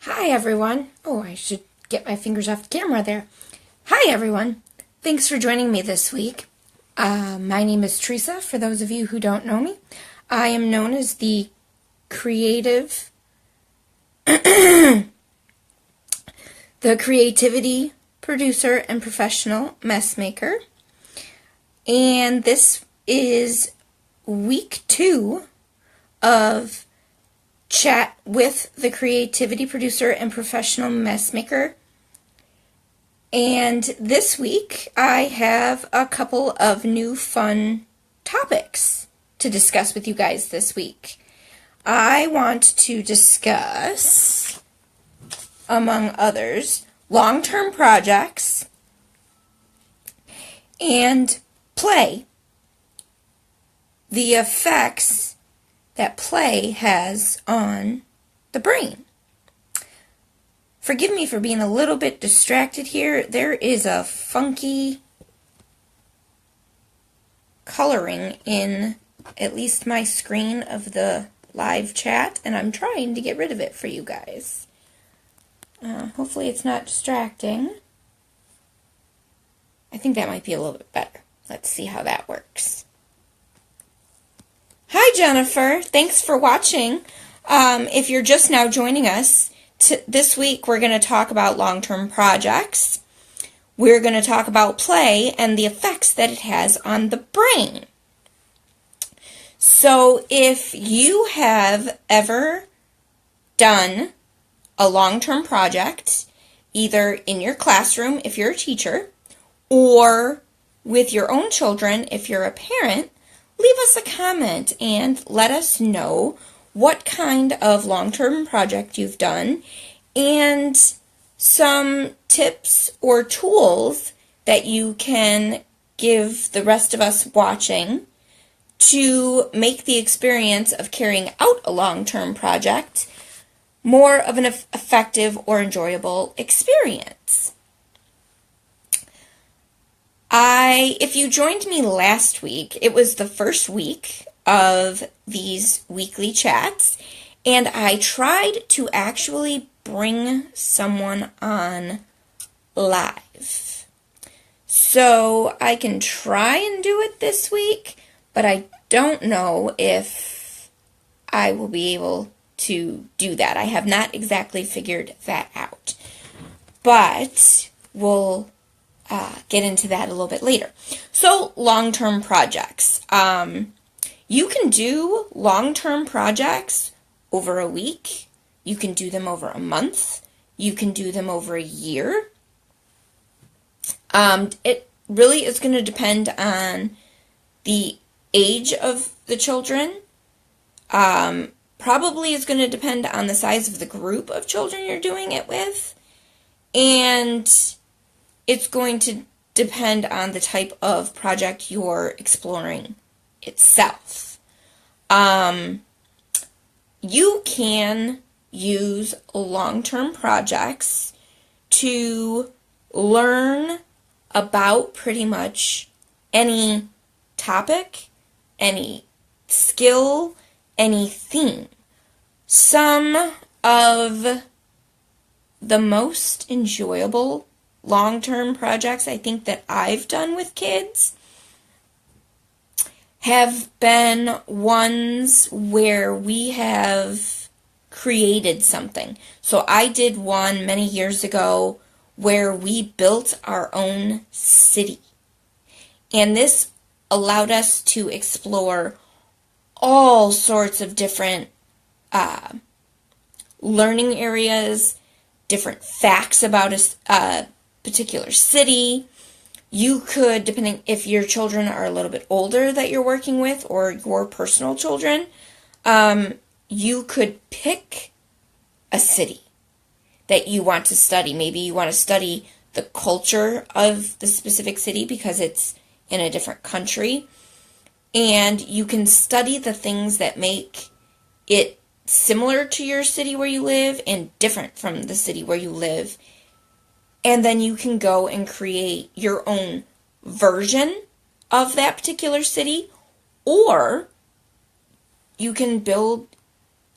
Hi, everyone. Oh, I should get my fingers off the camera there. Hi, everyone. Thanks for joining me this week. My name is Teresa, for those of you who don't know me. I am known as the creative, the creativity producer and professional mess maker. And this is week 2 of Chat with the creativity producer and professional mess maker. And this week I have a couple of new fun topics to discuss with you guys this week. I want to discuss, among others, long-term projects and play. The effects that play has on the brain. Forgive me for being a little bit distracted here. There is a funky coloring in at least my screen of the live chat, and I'm trying to get rid of it for you guys. Hopefully it's not distracting. I think that might be a little bit better. Let's see how that works. Hi, Jennifer. Thanks for watching. If you're just now joining us, this week we're going to talk about long-term projects. We're going to talk about play and the effects that it has on the brain. So if you have ever done a long-term project, either in your classroom if you're a teacher, or with your own children if you're a parent, leave us a comment and let us know what kind of long-term project you've done and some tips or tools that you can give the rest of us watching to make the experience of carrying out a long-term project more of an effective or enjoyable experience. If you joined me last week, it was the first week of these weekly chats, and I tried to actually bring someone on live. So I can try and do it this week, but I don't know if I will be able to do that. I have not exactly figured that out, but we'll get into that a little bit later. So, long-term projects. You can do long-term projects over a week. You can do them over a month. You can do them over a year. It really is going to depend on the age of the children. Probably is going to depend on the size of the group of children you're doing it with. And it's going to depend on the type of project you're exploring itself. You can use long-term projects to learn about pretty much any topic, any skill, any theme. Some of the most enjoyable long-term projects I think that I've done with kids have been ones where we have created something. So I did one many years ago where we built our own city. And this allowed us to explore all sorts of different learning areas, different facts about a particular city. You could, depending if your children are a little bit older that you're working with or your personal children, you could pick a city that you want to study. Maybe you want to study the culture of the specific city because it's in a different country. And you can study the things that make it similar to your city where you live and different from the city where you live. And then you can go and create your own version of that particular city, or you can build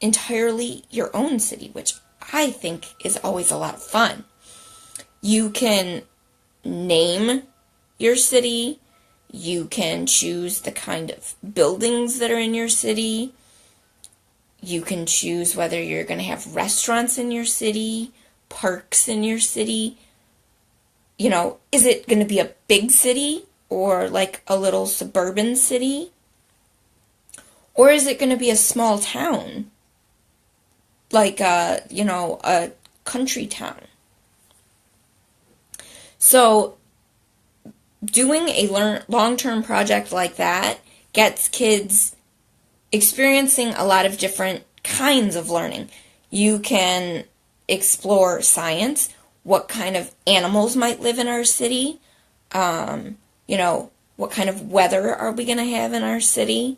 entirely your own city, which I think is always a lot of fun. You can name your city. You can choose the kind of buildings that are in your city. You can choose whether you're going to have restaurants in your city, parks in your city. You know, is it going to be a big city or like a little suburban city? Or is it going to be a small town? Like a country town. So doing a long-term project like that gets kids experiencing a lot of different kinds of learning. You can explore science, what kind of animals might live in our city, what kind of weather are we going to have in our city,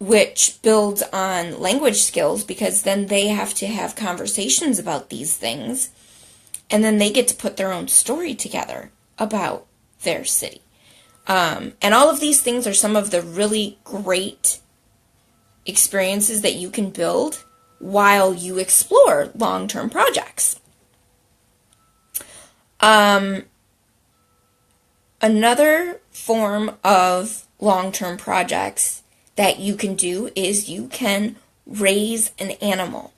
which builds on language skills because then they have to have conversations about these things, and then they get to put their own story together about their city. And all of these things are some of the really great experiences that you can build while you explore long-term projects. Another form of long-term projects that you can do is you can raise an animal.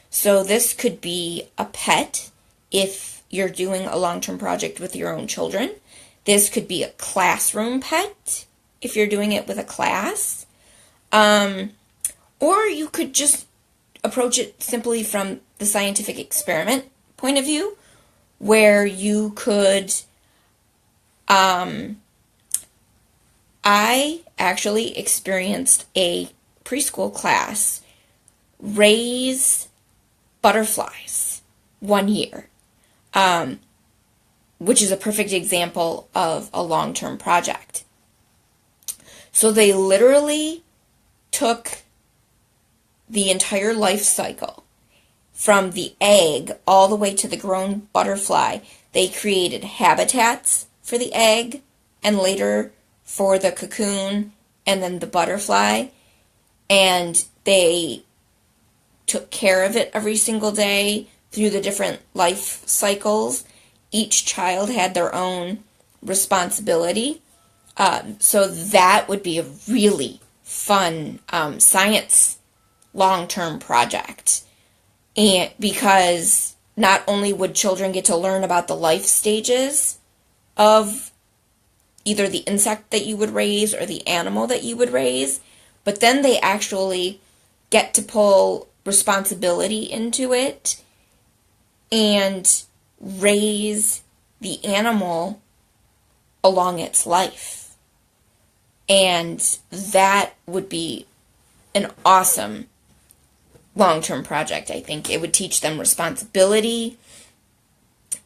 So this could be a pet if you're doing a long-term project with your own children. This could be a classroom pet if you're doing it with a class. Or you could just approach it simply from the scientific experiment point of view, where you could, I actually experienced a preschool class raise butterflies one year, which is a perfect example of a long-term project. So they literally took the entire life cycle from the egg all the way to the grown butterfly. They created habitats for the egg and later for the cocoon and then the butterfly, and they took care of it every single day through the different life cycles. Each child had their own responsibility. So that would be a really fun science long-term project. And because not only would children get to learn about the life stages of either the insect that you would raise or the animal that you would raise, but then they actually get to pull responsibility into it and raise the animal along its life. And that would be an awesome long-term project, I think. It would teach them responsibility.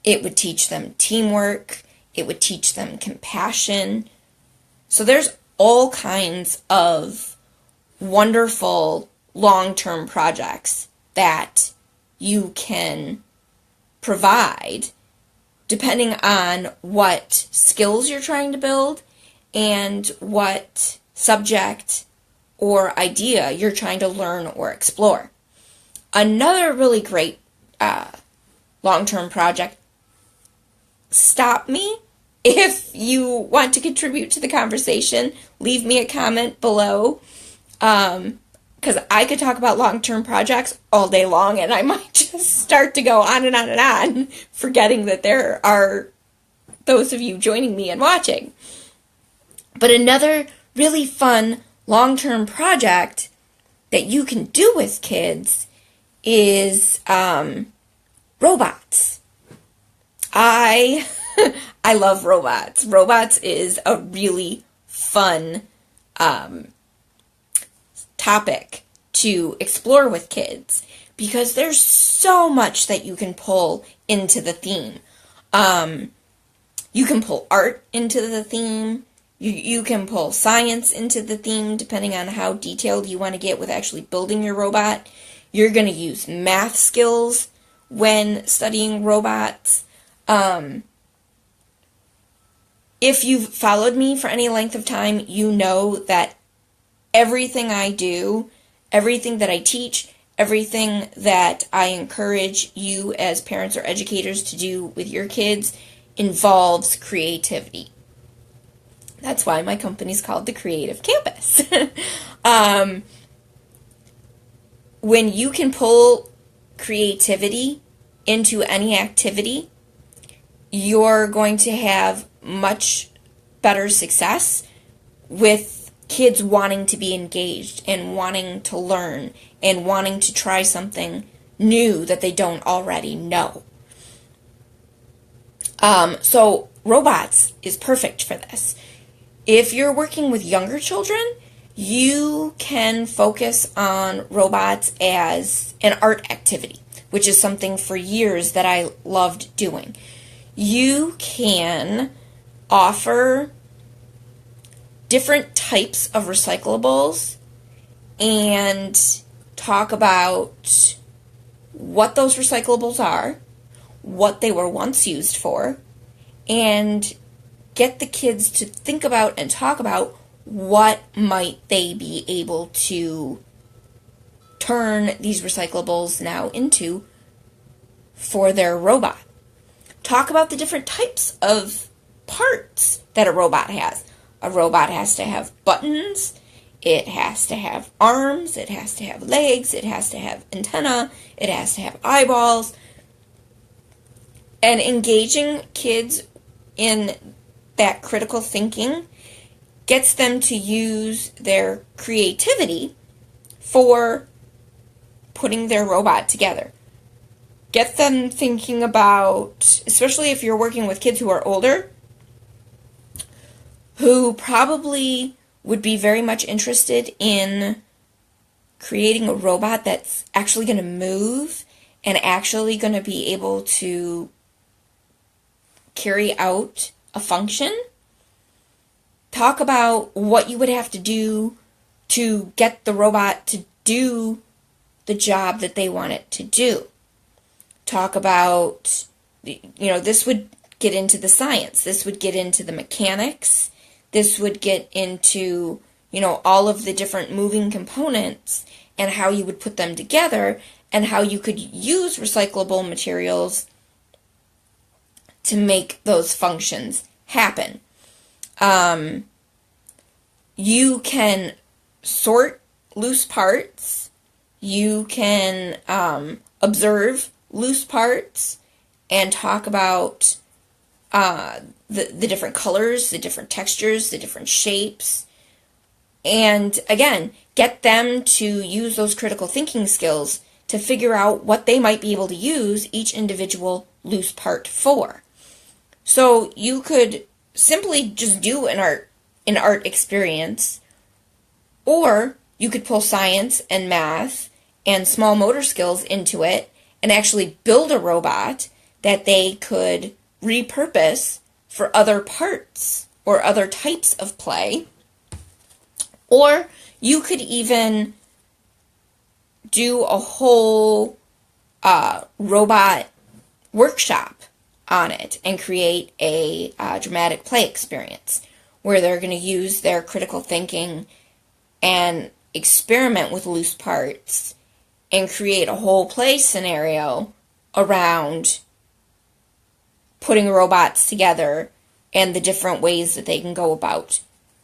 It would teach them teamwork. It would teach them compassion. So there's all kinds of wonderful long-term projects that you can provide depending on what skills you're trying to build and what subject or idea you're trying to learn or explore. Another really great long-term project, stop me if you want to contribute to the conversation. Leave me a comment below, because I could talk about long-term projects all day long, and I might just start to go on and on and on, forgetting that there are those of you joining me and watching. But another really fun long-term project that you can do with kids is robots. I love robots. Robots is a really fun topic to explore with kids because there's so much that you can pull into the theme. You can pull art into the theme. You can pull science into the theme depending on how detailed you want to get with actually building your robot. You're going to use math skills when studying robots. If you've followed me for any length of time, you know that everything I do, everything that I teach, everything that I encourage you as parents or educators to do with your kids involves creativity. That's why my company's called The Creative Campus. When you can pull creativity into any activity, you're going to have much better success with kids wanting to be engaged and wanting to learn and wanting to try something new that they don't already know. So robots is perfect for this. If you're working with younger children, you can focus on robots as an art activity, which is something for years that I loved doing. You can offer different types of recyclables and talk about what those recyclables are, what they were once used for, and get the kids to think about and talk about what might they be able to turn these recyclables now into for their robot. Talk about the different types of parts that a robot has. A robot has to have buttons, it has to have arms, it has to have legs, it has to have antenna, it has to have eyeballs. And engaging kids in that critical thinking gets them to use their creativity for putting their robot together. Get them thinking about, especially if you're working with kids who are older, who probably would be very much interested in creating a robot that's actually going to move and actually going to be able to carry out a function. Talk about what you would have to do to get the robot to do the job that they want it to do. Talk about, this would get into the science. This would get into the mechanics. This would get into, all of the different moving components and how you would put them together and how you could use recyclable materials to make those functions happen. You can sort loose parts. You can observe loose parts and talk about the different colors, the different textures, the different shapes. And again, get them to use those critical thinking skills to figure out what they might be able to use each individual loose part for. So you could simply just do an art experience, or you could pull science and math and small motor skills into it and actually build a robot that they could repurpose for other parts or other types of play. Or you could even do a whole robot workshop on it and create a dramatic play experience where they're going to use their critical thinking and experiment with loose parts and create a whole play scenario around putting robots together and the different ways that they can go about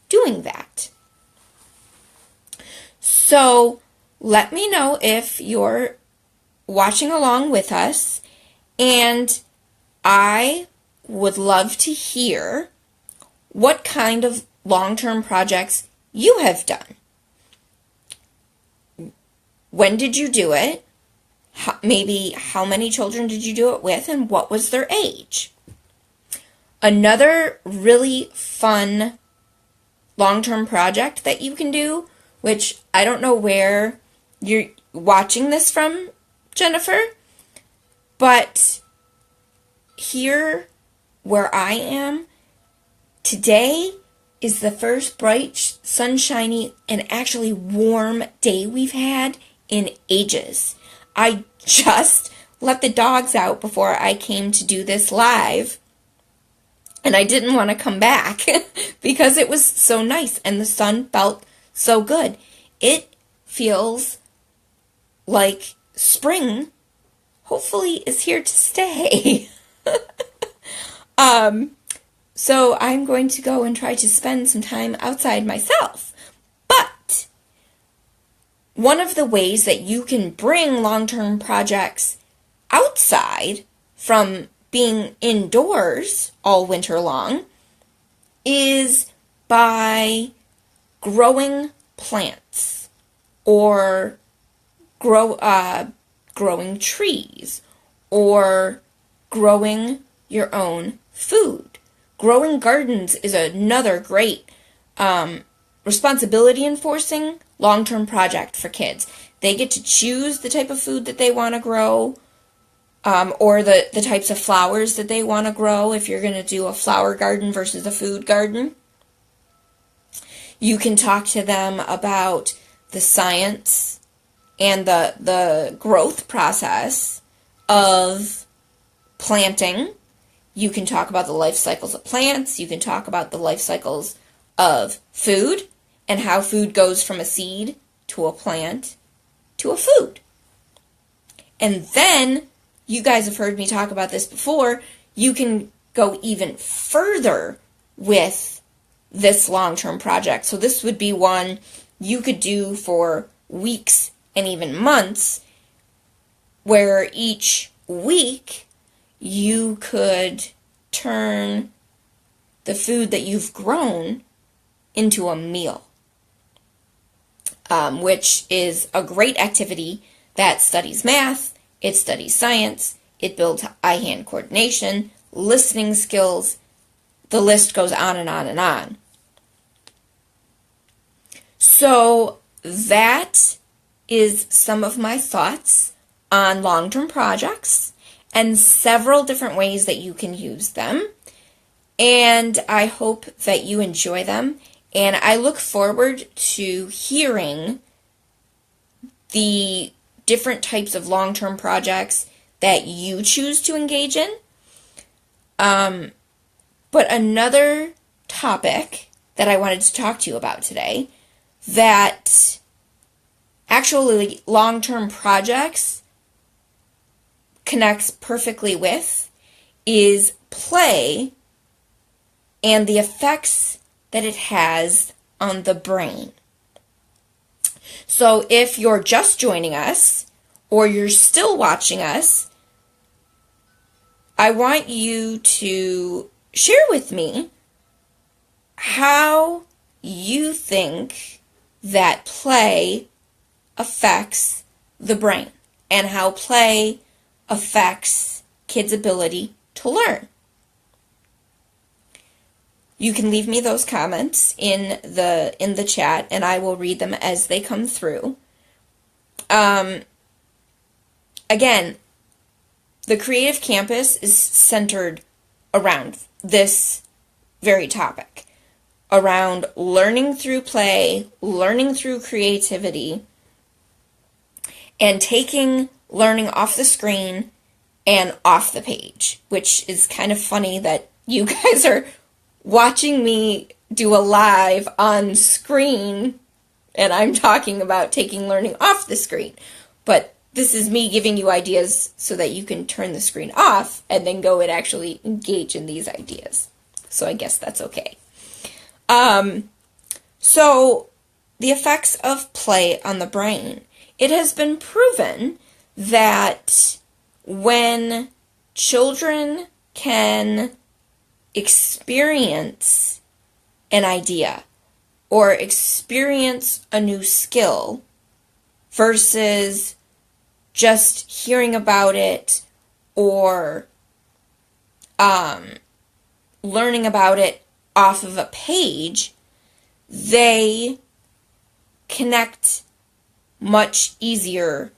doing that. So let me know if you're watching along with us, and I would love to hear what kind of long-term projects you have done. When did you do it? Maybe how many children did you do it with, and what was their age? Another really fun long-term project that you can do, which I don't know where you're watching this from, Jennifer, but here where I am, today is the first bright, sunshiny, and actually warm day we've had in ages. I just let the dogs out before I came to do this live, and I didn't want to come back because it was so nice and the sun felt so good. It feels like spring hopefully is here to stay. So I'm going to go and try to spend some time outside myself. But one of the ways that you can bring long-term projects outside from being indoors all winter long is by growing plants or growing trees or growing your own food. Growing gardens is another great responsibility enforcing long-term project for kids. They get to choose the type of food that they want to grow, or the types of flowers that they want to grow if you're going to do a flower garden versus a food garden. You can talk to them about the science and the growth process of planting. You can talk about the life cycles of plants. You can talk about the life cycles of food and how food goes from a seed to a plant to a food. And then, you guys have heard me talk about this before, you can go even further with this long-term project. So this would be one you could do for weeks and even months, where each week you could turn the food that you've grown into a meal, which is a great activity that studies math, it studies science, it builds eye-hand coordination, listening skills, the list goes on and on and on. So that is some of my thoughts on long-term projects and several different ways that you can use them. And I hope that you enjoy them. And I look forward to hearing the different types of long-term projects that you choose to engage in. But another topic that I wanted to talk to you about today that actually long-term projects connects perfectly with is play and the effects that it has on the brain. So if you're just joining us or you're still watching us, I want you to share with me how you think that play affects the brain and how play affects kids' ability to learn. You can leave me those comments in the chat, and I will read them as they come through. Again, the Creative Campus is centered around this very topic, around learning through play, learning through creativity, and taking learning off the screen and off the page, which is kind of funny that you guys are watching me do a live on screen and I'm talking about taking learning off the screen. But this is me giving you ideas so that you can turn the screen off and then go and actually engage in these ideas. So I guess that's okay. So the effects of play on the brain. It has been proven that when children can experience an idea or experience a new skill versus just hearing about it or learning about it off of a page, they connect much easier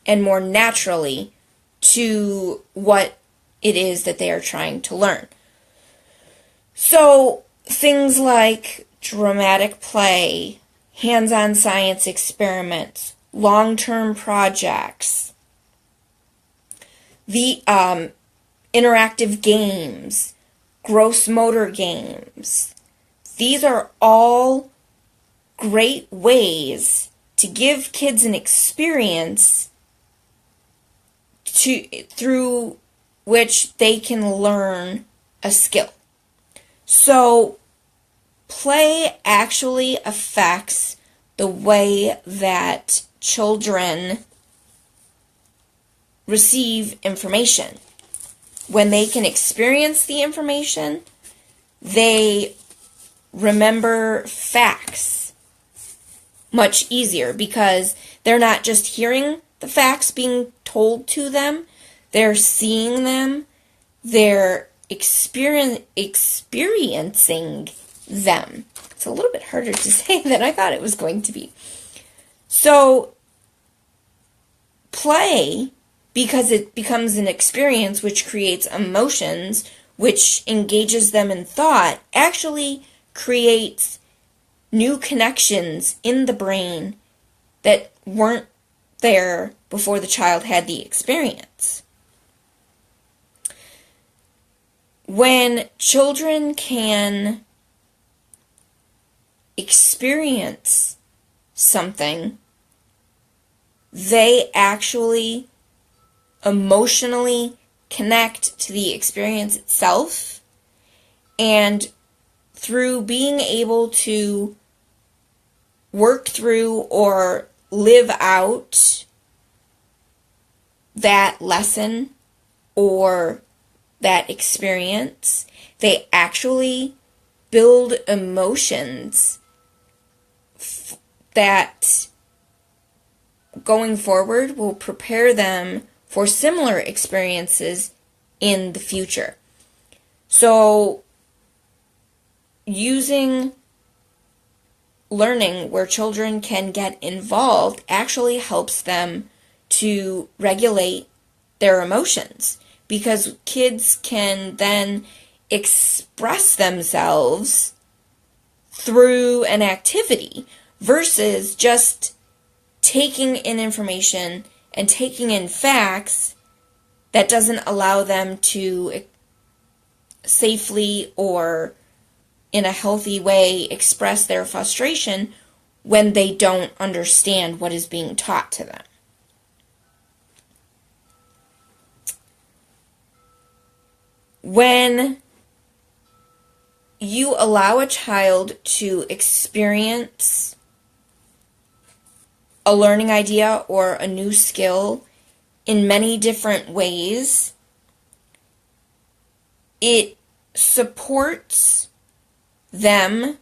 and more naturally to what it is that they are trying to learn. So things like dramatic play, hands-on science experiments, long-term projects, the interactive games, gross motor games, these are all great ways to give kids an experience through which they can learn a skill. So play actually affects the way that children receive information. When they can experience the information, they remember facts much easier because they're not just hearing the facts being told to them, they're seeing them, they're experiencing them. It's a little bit harder to say than I thought it was going to be. So, play, because it becomes an experience which creates emotions, which engages them in thought, actually creates new connections in the brain that weren't there before the child had the experience. When children can experience something, they actually emotionally connect to the experience itself, and through being able to work through or live out that lesson or that experience, they actually build emotions that going forward will prepare them for similar experiences in the future. So, using learning where children can get involved actually helps them to regulate their emotions, because kids can then express themselves through an activity versus just taking in information and taking in facts that doesn't allow them to safely or in a healthy way express their frustration when they don't understand what is being taught to them. When you allow a child to experience a learning idea or a new skill in many different ways, it supports them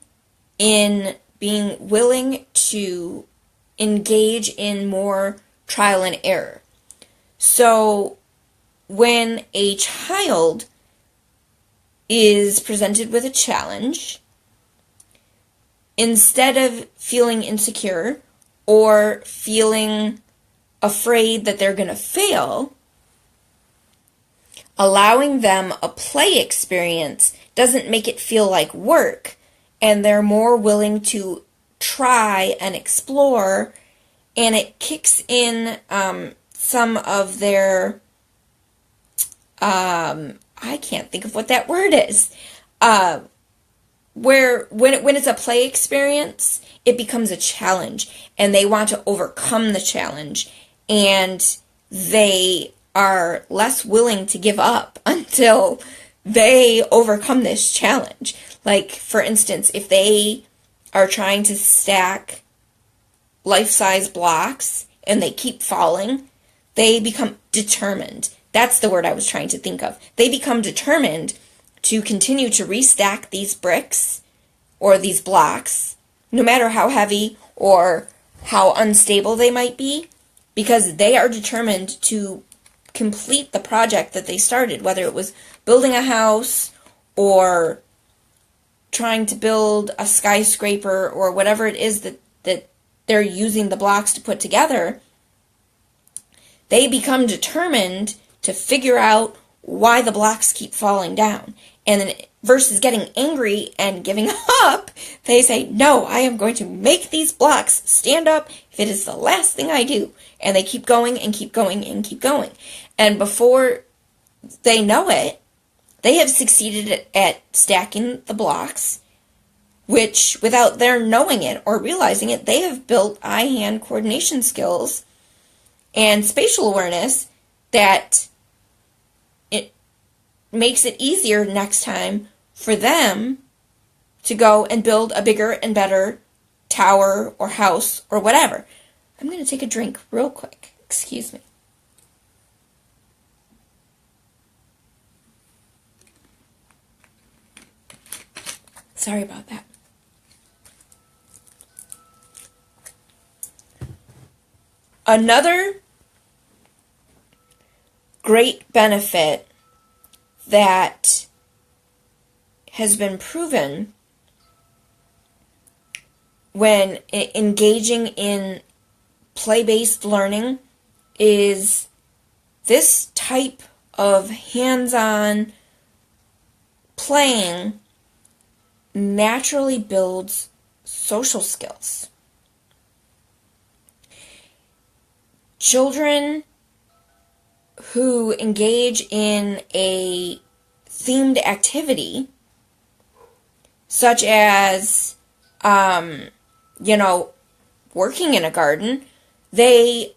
in being willing to engage in more trial and error. So when a child is presented with a challenge, instead of feeling insecure or feeling afraid that they're going to fail, allowing them a play experience doesn't make it feel like work, and they're more willing to try and explore, and it kicks in some of their, I can't think of what that word is, where when it's a play experience, it becomes a challenge, and they want to overcome the challenge, and they are less willing to give up until they overcome this challenge. Like, for instance, if they are trying to stack life-size blocks and they keep falling, they become determined. That's the word I was trying to think of. They become determined to continue to restack these bricks or these blocks, no matter how heavy or how unstable they might be, because they are determined to complete the project that they started, whether it was building a house or trying to build a skyscraper or whatever it is that they're using the blocks to put together. They become determined to figure out why the blocks keep falling down. And then versus getting angry and giving up, they say, no, I am going to make these blocks stand up if it is the last thing I do. And they keep going and keep going and keep going. And before they know it, they have succeeded at stacking the blocks, which, without their knowing it or realizing it, they have built eye-hand coordination skills and spatial awareness that it makes it easier next time for them to go and build a bigger and better tower or house or whatever. I'm going to take a drink real quick. Excuse me. Sorry about that. Another great benefit that has been proven when engaging in play-based learning is this type of hands-on playing naturally builds social skills. Children who engage in a themed activity, such as, working in a garden, they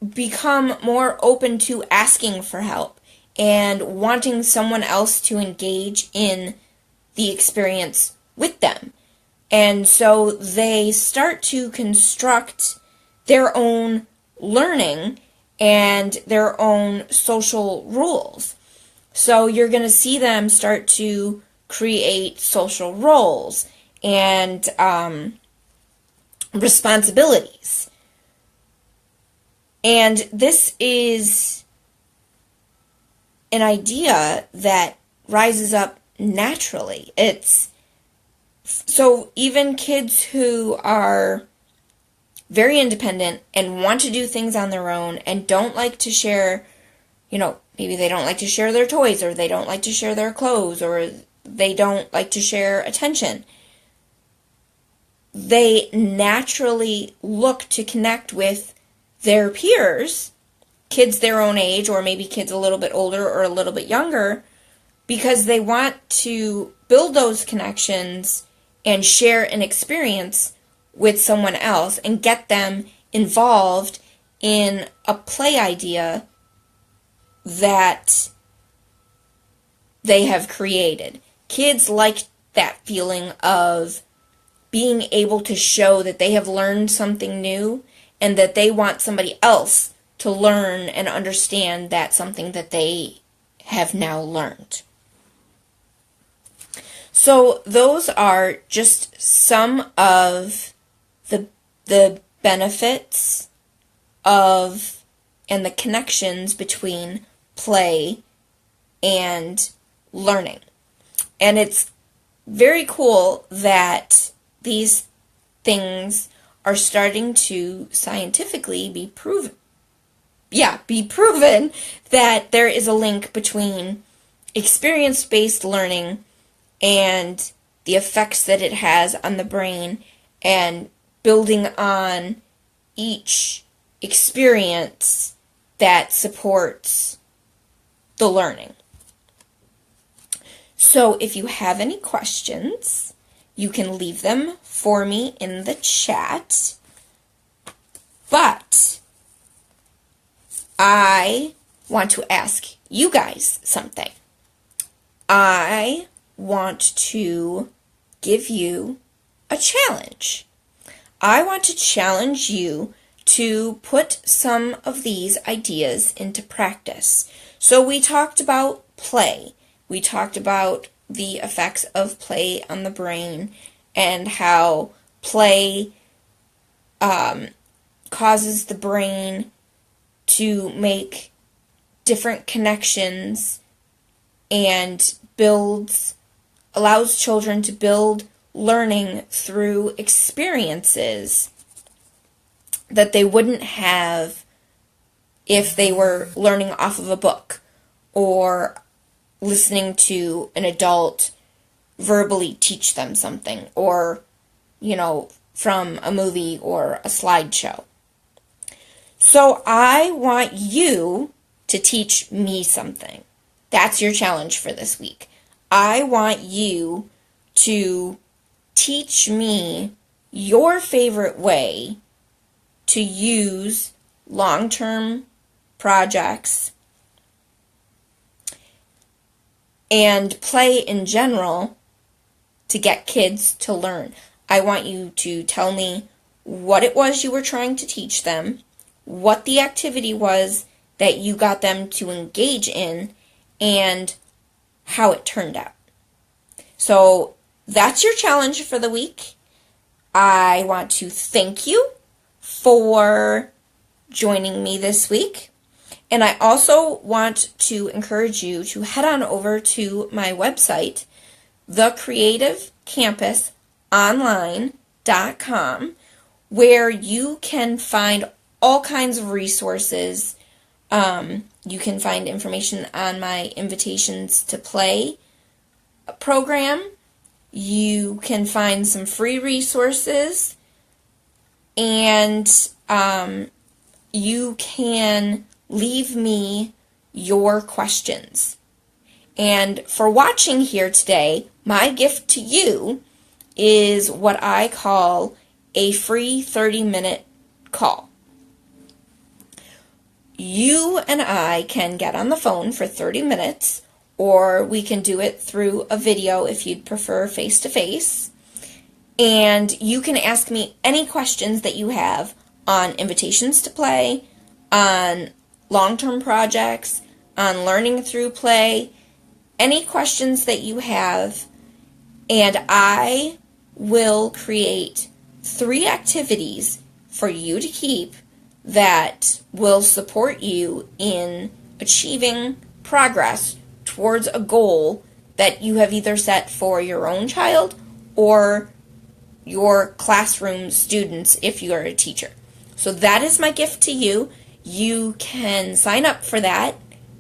become more open to asking for help and wanting someone else to engage in the experience with them. And so they start to construct their own learning and their own social rules. So you're going to see them start to create social roles and responsibilities. And this is an idea that rises up naturally. So even kids who are very independent and want to do things on their own and don't like to share, maybe they don't like to share their toys, or they don't like to share their clothes, or they don't like to share attention, they naturally look to connect with their peers, kids their own age, or maybe kids a little bit older or a little bit younger, because they want to build those connections and share an experience with someone else and get them involved in a play idea that they have created. Kids like that feeling of being able to show that they have learned something new and that they want somebody else to learn and understand that something that they have now learned. So those are just some of the benefits of and the connections between play and learning. And it's very cool that these things are starting to scientifically be proven that there is a link between experience-based learning and the effects that it has on the brain, and building on each experience that supports the learning. So if you have any questions, you can leave them for me in the chat. But I want to ask you guys something. I want to give you a challenge. I want to challenge you to put some of these ideas into practice. So we talked about play. We talked about the effects of play on the brain and how play causes the brain to make different connections and allows children to build learning through experiences that they wouldn't have if they were learning off of a book or listening to an adult verbally teach them something, or, from a movie or a slideshow. So I want you to teach me something. That's your challenge for this week. I want you to teach me your favorite way to use long-term projects and play in general to get kids to learn. I want you to tell me what it was you were trying to teach them, what the activity was that you got them to engage in, and how it turned out. So that's your challenge for the week. I want to thank you for joining me this week. And I also want to encourage you to head on over to my website, thecreativecampusonline.com, where you can find all kinds of resources. You can find information on my Invitations to Play program. You can find some free resources, and you can leave me your questions. And for watching here today, my gift to you is what I call a free 30-minute call. You and I can get on the phone for 30 minutes, or we can do it through a video if you'd prefer face-to-face. And you can ask me any questions that you have on Invitations to Play, on long-term projects, on learning through play, any questions that you have, and I will create 3 activities for you to keep that will support you in achieving progress towards a goal that you have either set for your own child or your classroom students if you are a teacher. So that is my gift to you. You can sign up for that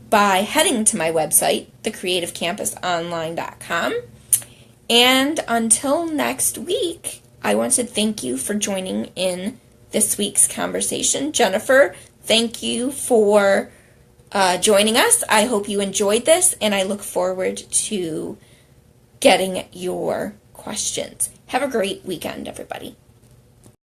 by heading to my website, thecreativecampusonline.com. And until next week, I want to thank you for joining in this week's conversation. Jennifer, thank you for joining us. I hope you enjoyed this, and I look forward to getting your questions. Have a great weekend, everybody.